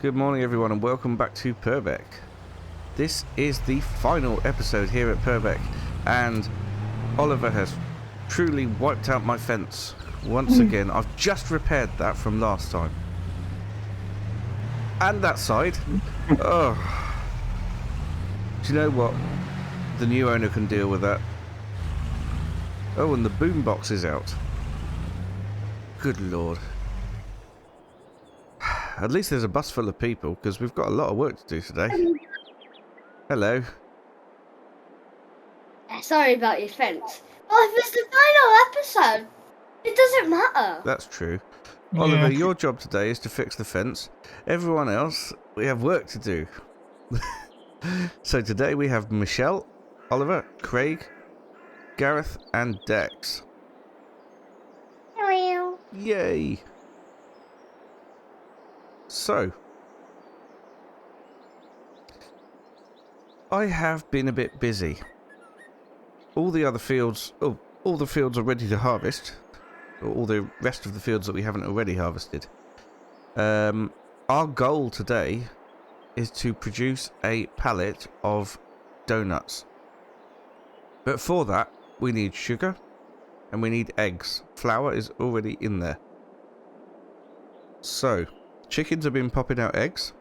Good morning everyone and welcome back to Purbeck. This is the final episode here at Purbeck and Oliver has truly wiped out my fence once again. I've just repaired that from last time. And that side. Oh. Do you know what? The new owner can deal with that. Oh, and the boombox is out. Good lord. At least there's a bus full of people, because we've got a lot of work to do today. Hello. Sorry about your fence. Well, if it's the final episode, it doesn't matter. That's true. Yeah. Oliver, your job today is to fix the fence. Everyone else, we have work to do. So today we have Michelle, Oliver, Craig, Gareth, and Dex. Hello. Yay! So, I have been a bit busy. All the other fields, all the fields are ready to harvest. Or all the rest of the fields that we haven't already harvested. Our goal today is to produce a pallet of donuts. But for that, we need sugar and we need eggs. Flour is already in there. So, chickens have been popping out eggs.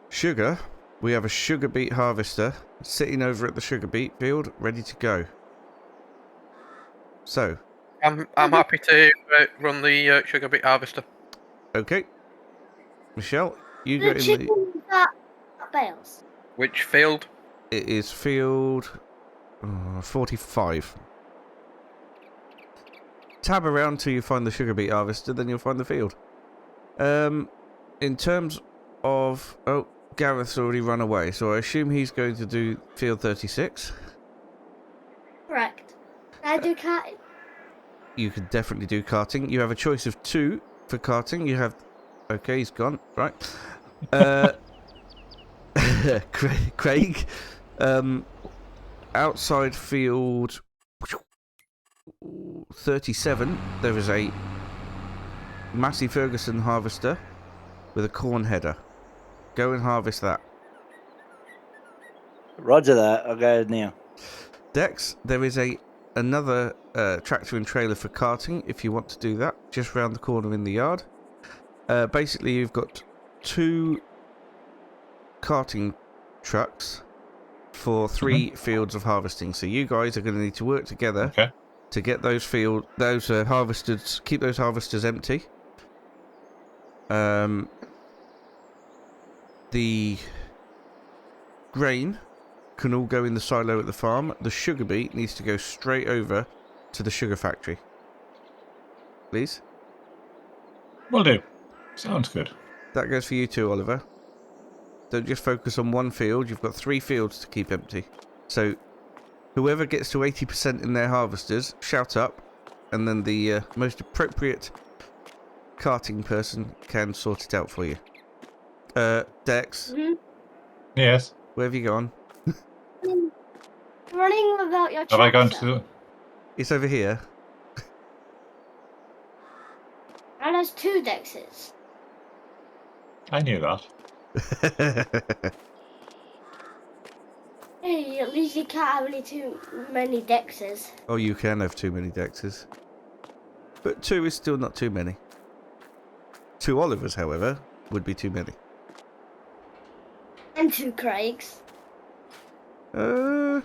Sugar, we have a sugar beet harvester sitting over at the sugar beet field, ready to go. So, I'm happy to run the sugar beet harvester. okay. Michelle, you go The in the... chicken that bales. Which field? It is field 45. Tab around till you find the sugar beet harvester, then you'll find the field. In terms of... Oh, Gareth's already run away, so I assume he's going to do field 36. Correct. Can I do carting? You could definitely do carting. You have a choice of 2 for carting. You have... Okay, he's gone. Right. Craig, outside field 37, there is a Massey Ferguson harvester with a corn header. Go and harvest that. Roger that. I'll go now. Dex, there is another tractor and trailer for carting if you want to do that, just round the corner in the yard. Basically, you've got 2 carting trucks for 3 fields of harvesting. So you guys are going to need to work together to get those harvesters, keep those harvesters empty. The grain can all go in the silo at the farm. The sugar beet needs to go straight over to the sugar factory. Please. Will do. Sounds good. That goes for you too, Oliver. Don't just focus on one field. You've got 3 fields to keep empty. So, whoever gets to 80% in their harvesters, shout up, and then the most appropriate carting person can sort it out for you. Dex, Yes. where have you gone? Running without your Have I gone tractor. to... It's over here. And there's 2 dexes. I knew that. Hey, at least you can't have any too many dexes. Oh, you can have too many Dexes. But 2 is still not too many. 2 Olivers, however, would be too many. And 2 Craigs. Mm,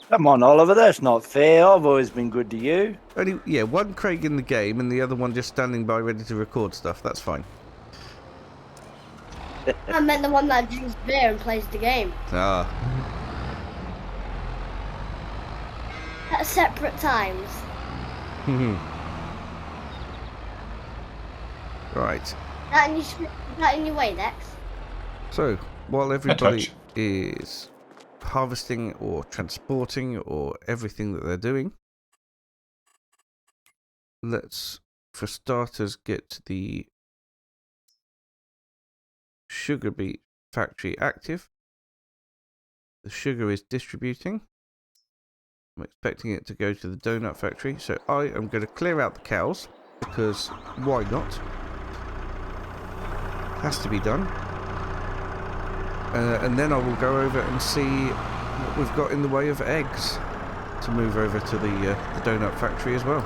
Come on, Oliver. That's not fair. I've always been good to you. only, 1 Craig in the game and the other one just standing by ready to record stuff. That's fine. I meant the one that drinks beer and plays the game. Ah, At separate times. right. That in your way, Dex? So, while everybody touch. is harvesting or transporting or everything that they're doing, let's, for starters, get the sugar beet factory active. The sugar is distributing. I'm expecting it to go to the donut factory, so I am going to clear out the cows because why not? has to be done. And then I will go over and see what we've got in the way of eggs to move over to the donut factory as well.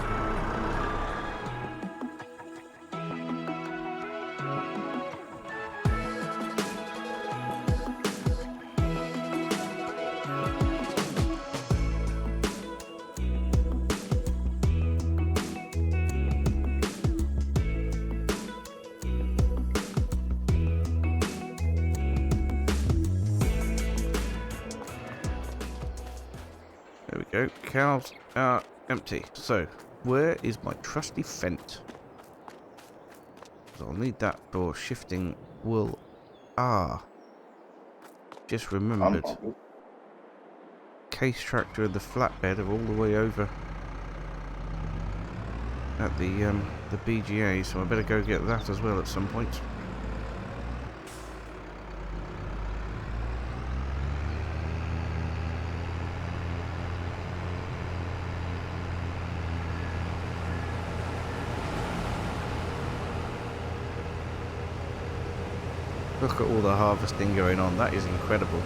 There we go. Cows are empty. So, where is my trusty fent? I'll need that for shifting wool. Ah. Just remembered. Case tractor and the flatbed are all the way over at the BGA, so I better go get that as well at some point. Look at all the harvesting going on, that is incredible.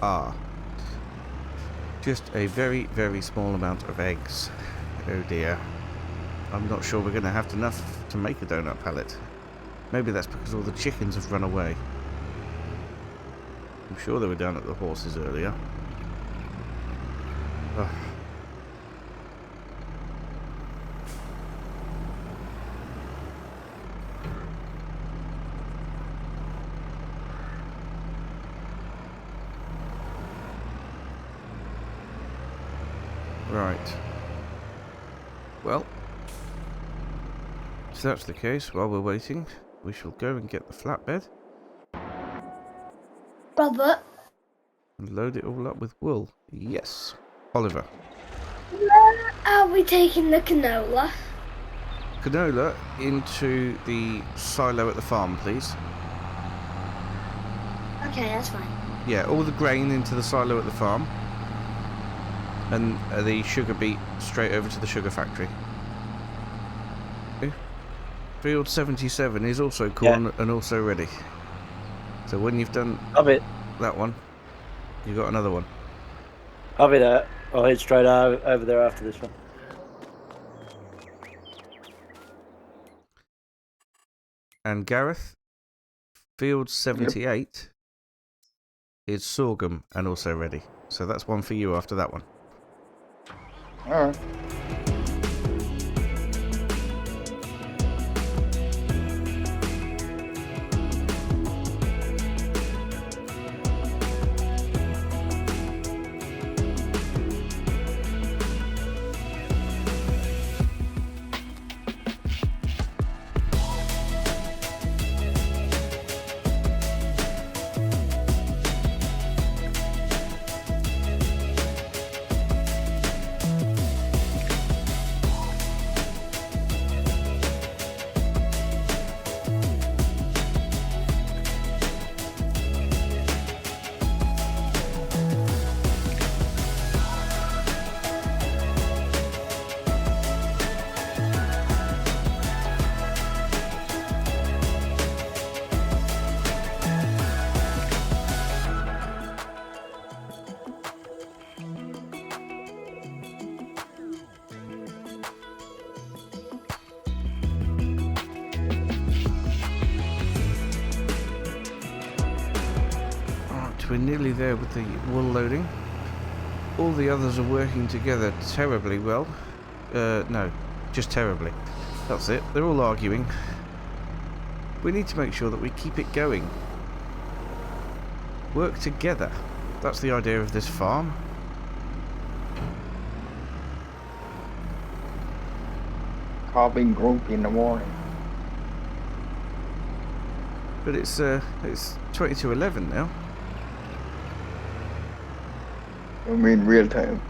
Ah. Just a very, very small amount of eggs. Oh dear. I'm not sure we're going to have enough to make a donut pallet. Maybe that's because all the chickens have run away. I'm sure they were down at the horses earlier. Ugh. Right. Well, if that's the case, while we're waiting, we shall go and get the flatbed Robert, and load it all up with wool. Yes. Oliver. where are we taking the canola? Canola into the silo at the farm, please. Okay, that's fine. Yeah, all the grain into the silo at the farm. And the sugar beet straight over to the sugar factory. Okay. Field 77 is also corn and also ready. So when you've done that one, you've got another one. I'll be there. I'll head straight over there after this one. And Gareth, field 78 is sorghum and also ready. So that's one for you after that one. Alright. We're nearly there with the wool loading. All the others are working together terribly well. No, just terribly. That's it. They're all arguing. We need to make sure that we keep it going. Work together. That's the idea of this farm. I'll be grumpy in the morning. But it's 20 to 11 now. I mean, real time.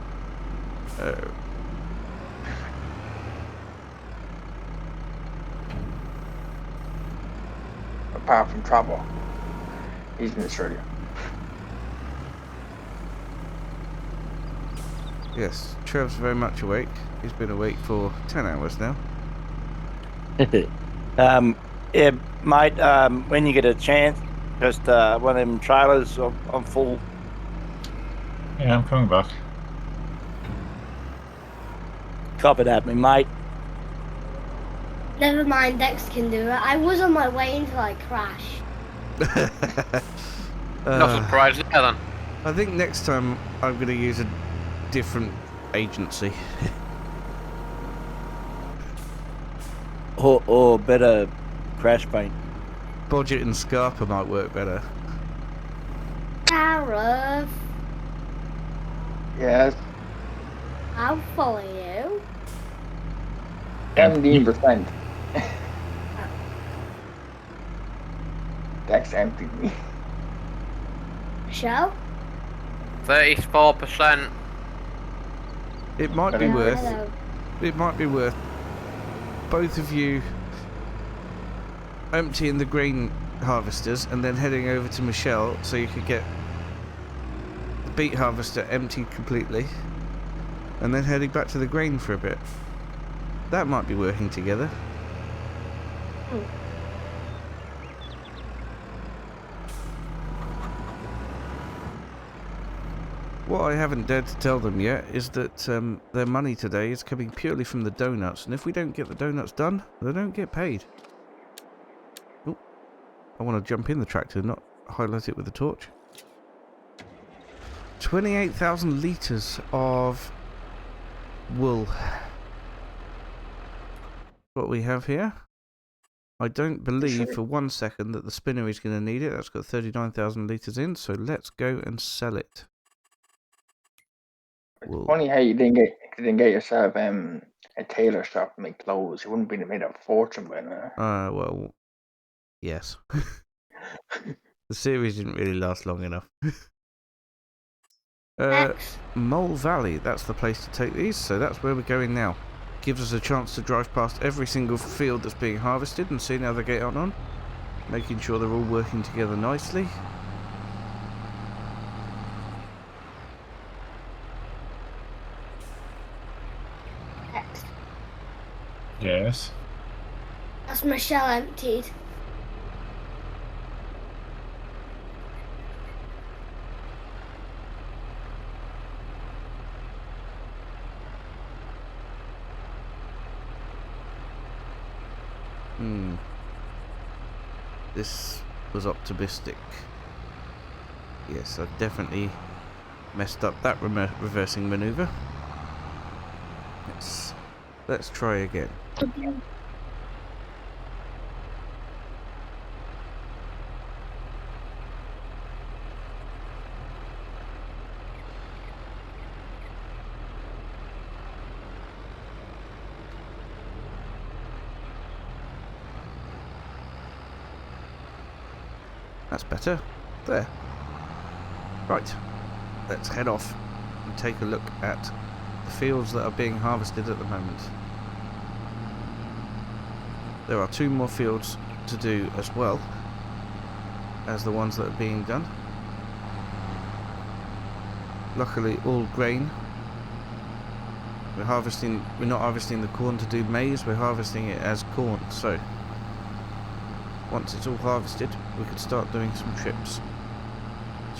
Apart from travel, he's in Australia. Yes, Trev's very much awake. He's been awake for 10 hours now. Yeah, mate, when you get a chance, just one of them trailers I'm full. Yeah, I'm coming back. Copy that, me mate. Never mind, Dex can do it. I was on my way until I crashed. Not surprised there then. I think next time I'm going to use a different agency. Or better crash paint. Budget and Scarpa might work better. Gareth, Yes. I'll follow you. 17%. That's empty me. Michelle? 34%. It might be Yeah, worth. Hello. It might be worth both of you emptying the grain harvesters and then heading over to Michelle so you could get the beet harvester emptied completely, and then heading back to the grain for a bit. That might be working together. What I haven't dared to tell them yet is that their money today is coming purely from the donuts, and if we don't get the donuts done, they don't get paid. Oh, I want to jump in the tractor, not highlight it with a torch. 28,000 litres of wool. What we have here. I don't believe for 1 second that the spinner is going to need it. That's got 39,000 litres in, so let's go and sell it. It's funny how you didn't get yourself a tailor shop and make clothes. You wouldn't be made a fortune by now. Well, yes. The series didn't really last long enough. Dex, Mole Valley, that's the place to take these, so that's where we're going now. Gives us a chance to drive past every single field that's being harvested and see how they get on, making sure they're all working together nicely. Dex. Yes. That's Michelle emptied. This was optimistic. Yes, I've definitely messed up that reversing maneuver. Let's try again. That's better. There. Right. Let's head off and take a look at the fields that are being harvested at the moment. There are 2 more fields to do as well as the ones that are being done. Luckily, all grain. We're not harvesting the corn to do maize, we're harvesting it as corn, so once it's all harvested, we could start doing some trips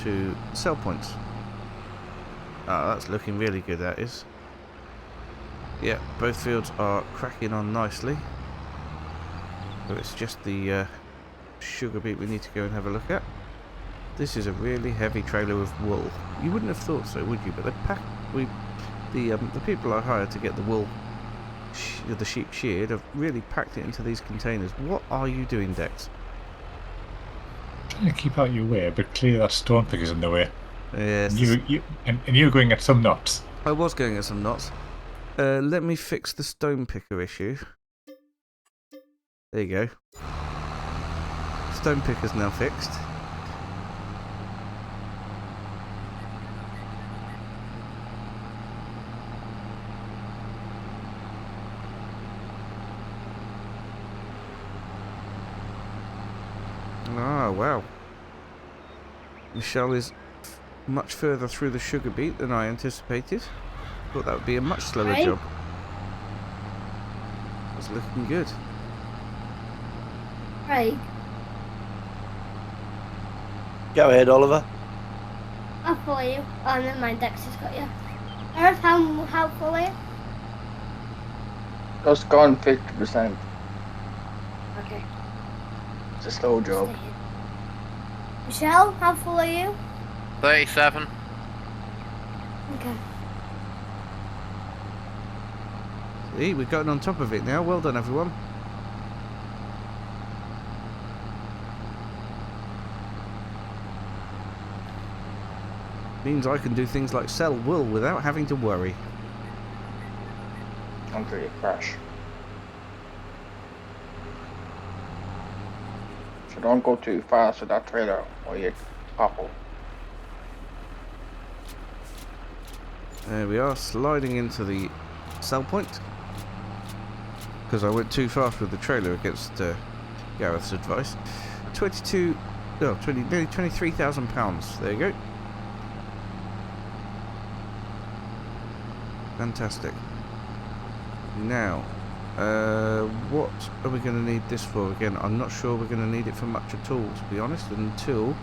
to sell points. Ah, that's looking really good, that is. Yeah, both fields are cracking on nicely. So it's just the sugar beet we need to go and have a look at. This is a really heavy trailer of wool. You wouldn't have thought so, would you? But the people I hired to get the wool, the sheep sheared, have really packed it into these containers. What are you doing, Dex? Trying to keep out your way, but clearly that stone pick is in the way. Yes. And you're going at some knots. I was going at some knots. Let me fix the stone picker issue. There you go. Stone picker's now fixed. Ah, wow. Michelle is much further through the sugar beet than I anticipated. Thought that would be a much slower Right. job. It's looking good. Right. Go ahead, Oliver. I'll follow you. Oh, never mind. Dexter's got you. Earth, how full are you? Just gone 50%. Okay. It's a slow job. Stay here. Michelle, how full are you? 37. Okay. See, we've gotten on top of it now. Well done, everyone. Means I can do things like sell wool without having to worry. Until you crash. So don't go too fast with that trailer or you topple. There we are, sliding into the sell point. Because I went too fast with the trailer against Gareth's advice. Nearly £23,000. There you go. Fantastic. Now, what are we going to need this for? Again, I'm not sure we're going to need it for much at all, to be honest, until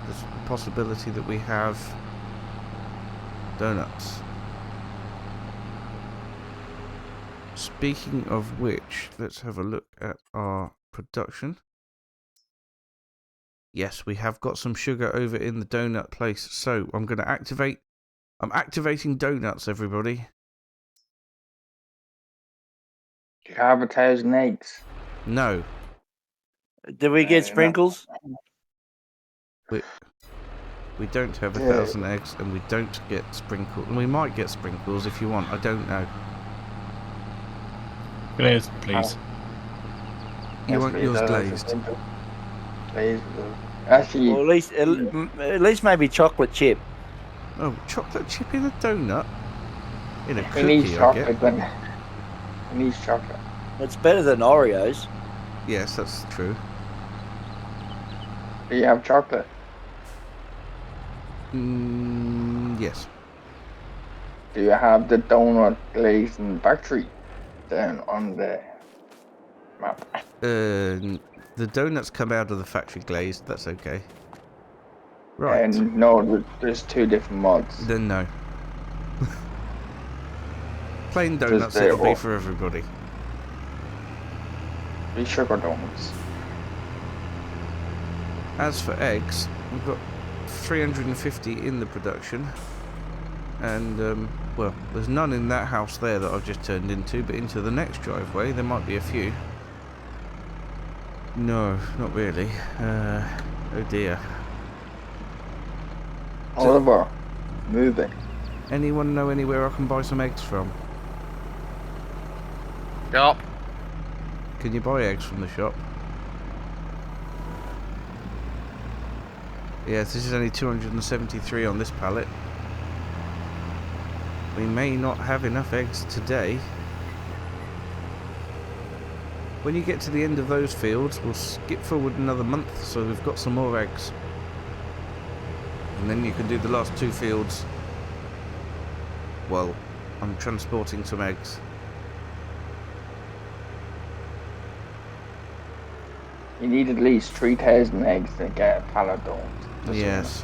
there's a possibility that we have donuts. Speaking of which, let's have a look at our production. Yes, we have got some sugar over in the donut place, so I'm going to activate. I'm activating donuts, everybody. Do you have 1,000 eggs? No, Did we get No. sprinkles? we don't have Yeah. 1,000 eggs, and we don't get sprinkles. We might get sprinkles if you want. I don't know. Glazed, please. You want please, yours that's glazed? simple. Glazed. Actually, Or at least maybe chocolate chip. Oh, chocolate chip in a donut? In a he needs cookie, I chocolate get. then. He needs chocolate. It's better than Oreos. Yes, that's true. Do you have chocolate? Yes. Do you have the donut glazing factory down on the map? The donuts come out of the factory glazed. That's okay. Right. And no, there's two different mods. Then no. Plain There's donuts, the- it'll be for everybody. These sugar donuts. As for eggs, we've got 350 in the production. And, well, there's none in that house there that I've just turned into, but into the next driveway, there might be a few. No, not really. Oh dear. Oliver, moving. Anyone know anywhere I can buy some eggs from? Yup. Can you buy eggs from the shop? Yes, this is only 273 on this pallet. We may not have enough eggs today. When you get to the end of those fields, we'll skip forward another month, so we've got some more eggs. And then you can do the last two fields. Well, I'm transporting some eggs. You need at least 3,000 eggs to get a pallet donuts. Yes.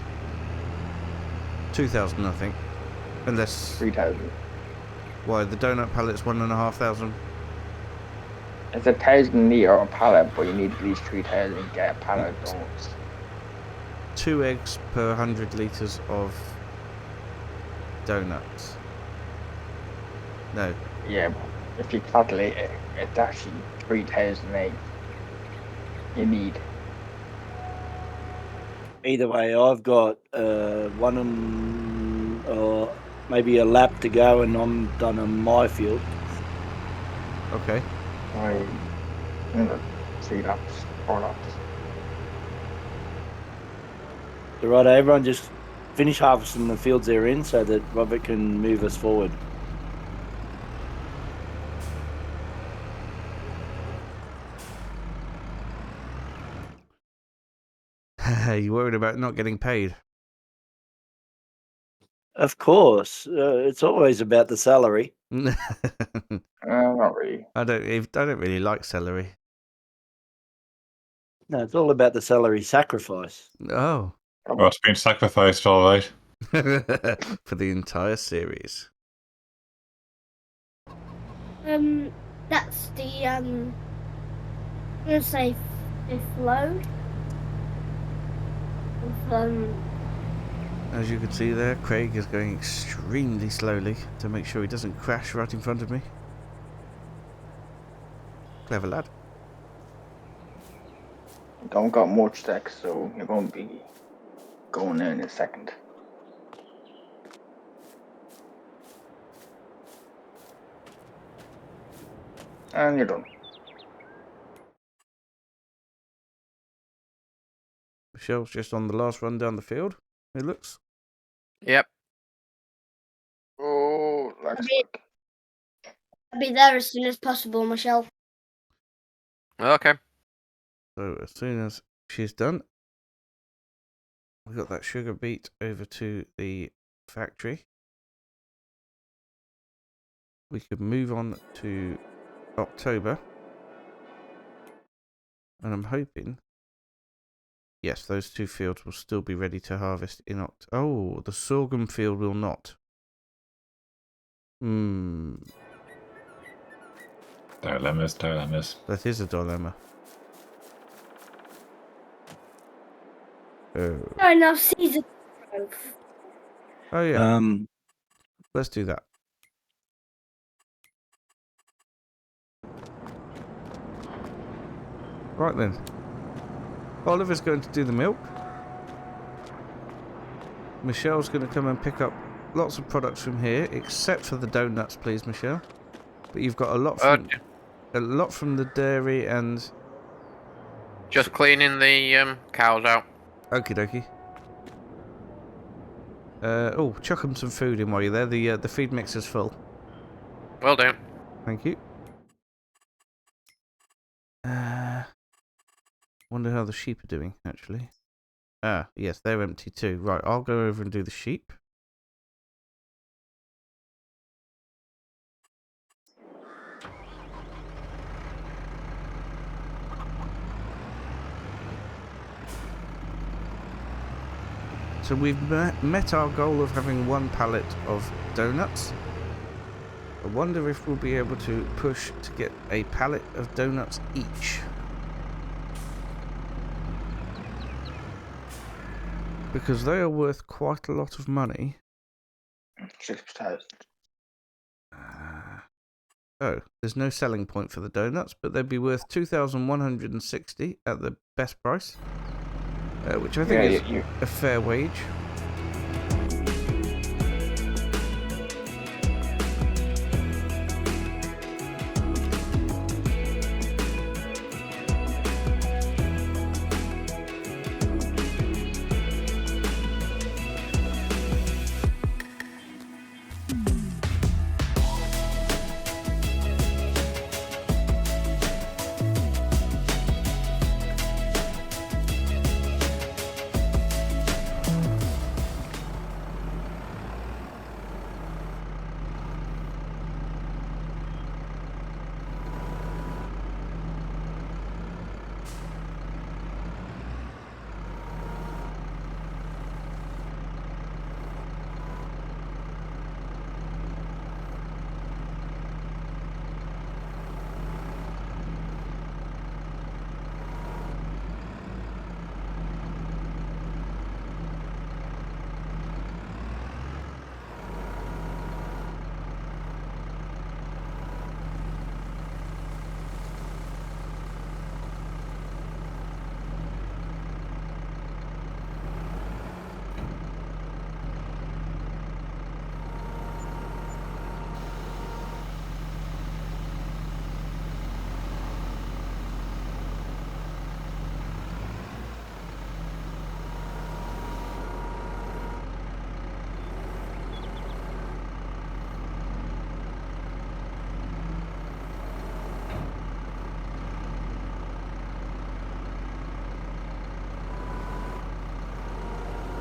2,000, I think. Unless... 3,000. Why, the donut pallet's 1,500? It's 1,000 litre a pallet, but you need at least 3,000 to get a pallet donuts. 2 eggs per 100 litres of donuts. No. Yeah, but if you calculate it, it's actually 3,000 eggs you need. Either way, I've got maybe a lap to go, and I'm done on my field. Okay. I 3 laps, 4 laps. So right, everyone just finish harvesting the fields they're in so that Robert can move us forward. You worried about not getting paid? Of course, it's always about the salary. Not really. I don't really like celery. No, it's all about the salary sacrifice. Oh. Well, it's been sacrificed, all right. For the entire series. That's the I'm gonna say fifth load. As you can see there, Craig is going extremely slowly to make sure he doesn't crash right in front of me. Clever lad. Don't got much decks, so you're going to be going there in a second. And you're done. Michelle's just on the last run down the field, it looks. Yep. Oh, looks like. I'll be there as soon as possible, Michelle. Okay. So as soon as she's done, we got that sugar beet over to the factory. We could move on to October. And I'm hoping, yes, those two fields will still be ready to harvest in October. Oh, the sorghum field will not. Dilemmas. That is a dilemma. Oh, Sorry, now season growth. oh yeah, Um, let's do that. Right then. Oliver's going to do the milk. Michelle's going to come and pick up lots of products from here, except for the donuts, please, Michelle. But you've got a lot from the dairy and. Just cleaning the cows out. Okie dokie. Oh, chuck them some food in while you're there. The feed mixer's full. Well done. Thank you. Wonder how the sheep are doing, actually. Ah, yes, they're empty too. Right, I'll go over and do the sheep. So we've met our goal of having one pallet of donuts. I wonder if we'll be able to push to get a pallet of donuts each. Because they are worth quite a lot of money. 6,000. Oh, there's no selling point for the donuts, but they'd be worth 2,160 at the best price. Which I think is a fair wage.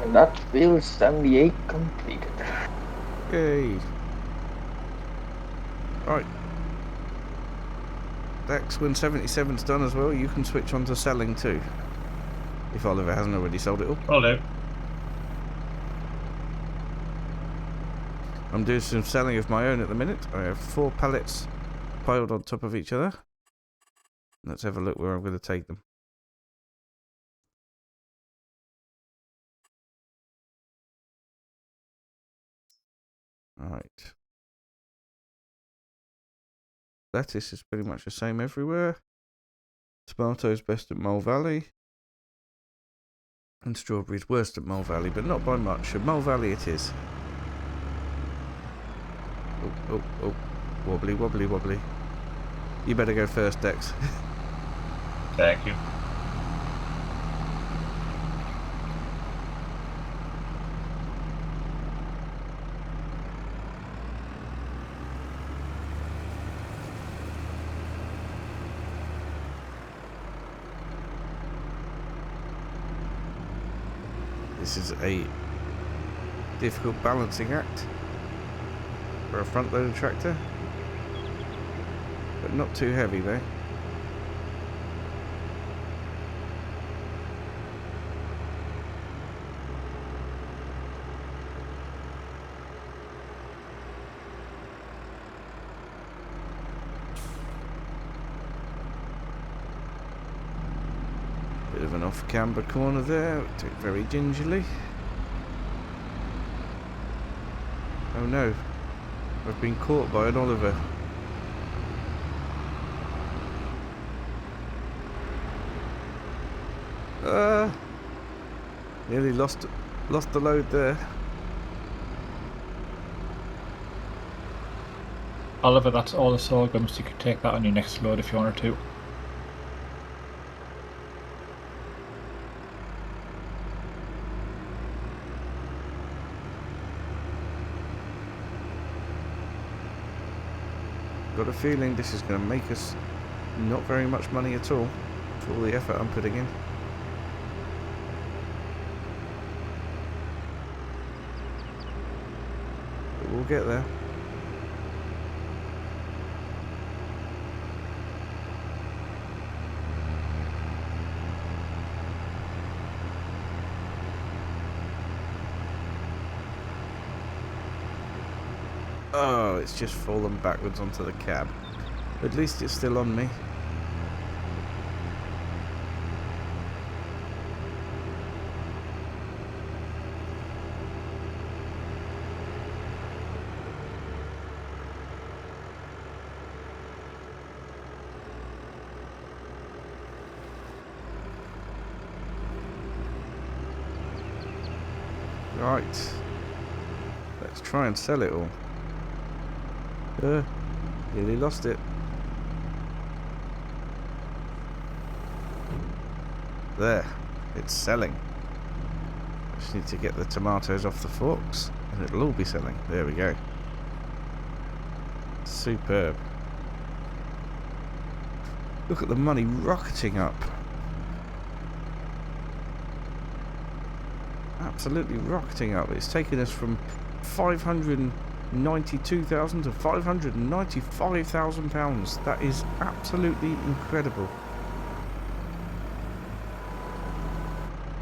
And that field 78 completed. Yay. Right. Dex, when 77's done as well, you can switch on to selling too. If Oliver hasn't already sold it all. Will do. I'm doing some selling of my own at the minute. I have 4 pallets piled on top of each other. Let's have a look where I'm going to take them. Alright. Lettuce is pretty much the same everywhere. Tomatoes best at Mole Valley. And strawberries worst at Mole Valley, but not by much. At Mole Valley it is. Oh, oh, oh. Wobbly, wobbly, wobbly. You better go first, Dex. Thank you. This is a difficult balancing act for a front-loaded tractor, but not too heavy though. Bit of an off-camber corner there, took very gingerly. Oh no, I've been caught by an Oliver. Nearly lost the load there. Oliver, that's all the sorghums. You could take that on your next load if you wanted to. Got a feeling this is going to make us not very much money at all for all the effort I'm putting in. But we'll get there. Oh, it's just fallen backwards onto the cab. At least it's still on me. Right. Let's try and sell it all. Nearly lost it. There, it's selling. Just need to get the tomatoes off the forks and it'll all be selling. There we go. Superb. Look at the money rocketing up. Absolutely rocketing up. It's taken us from 592,000 to 595,000 pounds. That is absolutely incredible.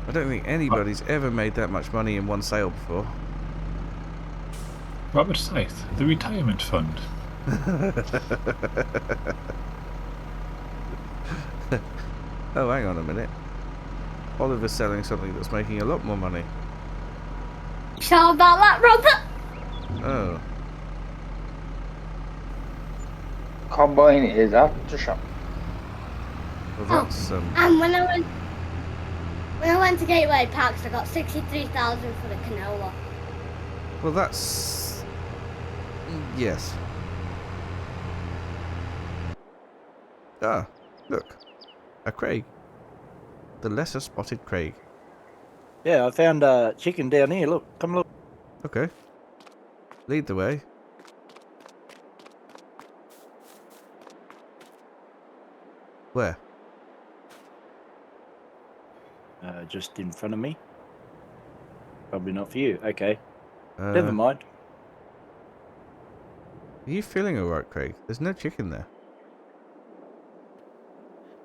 I don't think anybody's ever made that much money in one sale before. Robert Scythe, the retirement fund. Oh, hang on a minute. Oliver's selling something that's making a lot more money. Sure about that, Robert? Oh. Combine is after shop. Well, that's And when I went to Gateway Parks, I got 63,000 for the canola. well, that's yes. Ah, look, a Craig, the lesser spotted Craig. Yeah, I found a chicken down here. Look, come look. Okay, lead the way. Where? Just in front of me. Probably not for you. Okay, never mind. Are you feeling alright, Craig? There's no chicken there.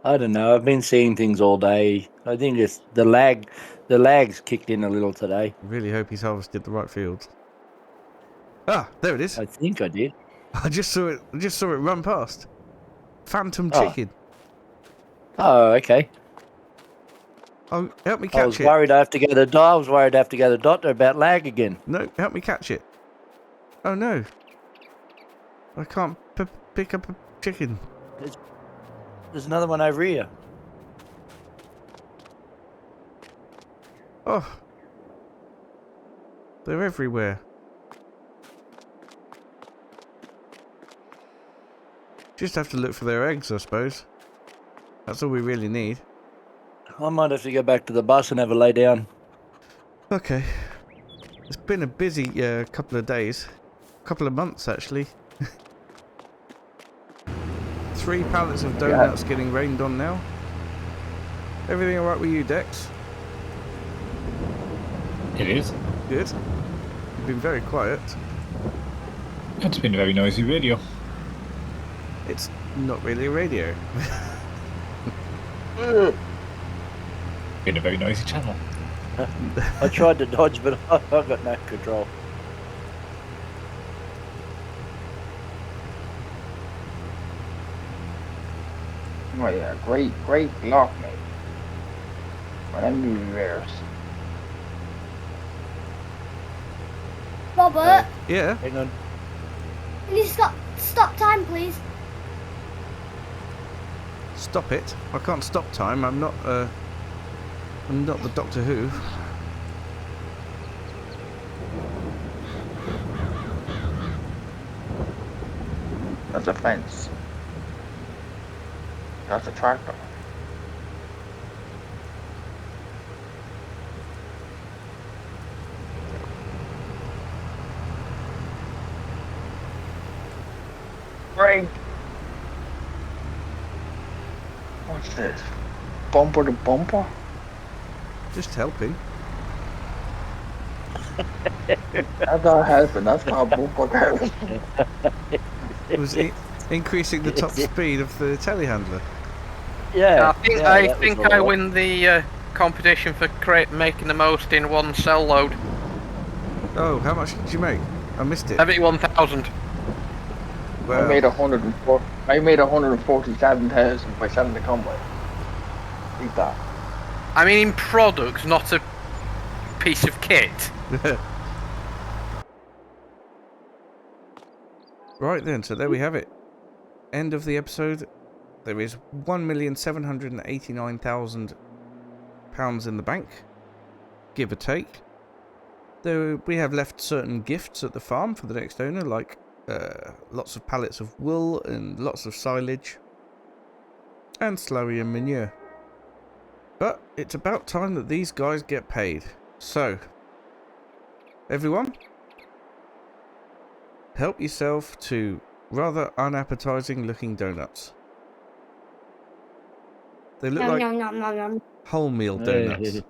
I don't know. I've been seeing things all day. I think it's the lag's kicked in a little today. Really hope he's harvested the right fields. Ah, there it is. I think I did. I just saw it. Run past. Phantom Oh. chicken. Oh, okay. Oh, help me I was catch it. worried I have to go to the doctor. I was worried I have to go to the doctor about lag again. No, help me catch it. Oh no. I can't pick up a chicken. There's another one over here. Oh. They're everywhere. Just have to look for their eggs, I suppose. That's all we really need. I might have to go back to the bus and have a lay down. Okay. It's been a busy couple of days. Couple of months, actually. 3 pallets of donuts getting rained on now. Everything alright with you, Dex? It is. Good. You've been very quiet. It's been a very noisy radio. It's not really a radio. Been a very noisy channel. I tried to dodge, but I've got no control. Oh yeah, great block, mate. Well, I'm new reverse. Robert, Yeah. Hang on. can you stop time, please? Stop it. I can't stop time. I'm not the Doctor Who. That's a fence. That's a tractor. Right. What's this? Bumper to bumper? Just helping. That's not helping, that's not bumper cars. It was increasing the top speed of the telehandler. Yeah. I think I win the competition for making the most in one cell load. Oh, how much did you make? I missed it. 71,000. Well, I made 147,000 by selling the convoy. Eat that. I mean, in products, not a piece of kit. Right then, so there we have it. End of the episode. There is £1,789,000 in the bank, give or take. Though we have left certain gifts at the farm for the next owner, like lots of pallets of wool and lots of silage and slurry and manure. But it's about time that these guys get paid. So, everyone, help yourself to rather unappetizing looking donuts. They look like wholemeal donuts.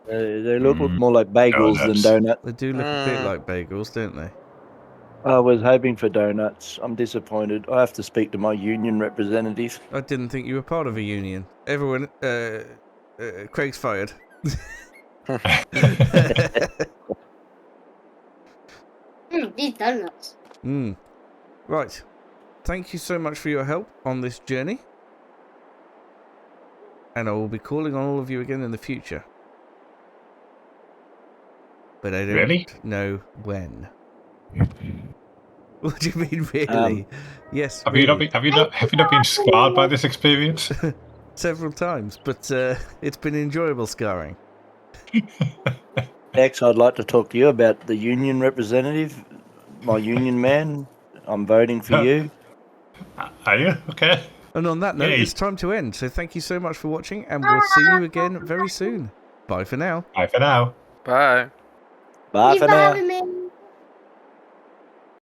They look more like bagels than donuts. They do look a bit like bagels, don't they? I was hoping for donuts. I'm disappointed. I have to speak to my union representative. I didn't think you were part of a union. Everyone, Craig's fired. These donuts. Right. Thank you so much for your help on this journey. And I will be calling on all of you again in the future. But I don't know when. What do you mean, really? Yes. Have you not been scarred by this experience? Several times, but it's been enjoyable scarring. Next, I'd like to talk to you about the union representative, my union man. I'm voting for you. Are you? Okay. And on that note, it's time to end. So thank you so much for watching, and we'll see you again very soon. Bye for now. Bye for now. Bye. Bye for now. Having me.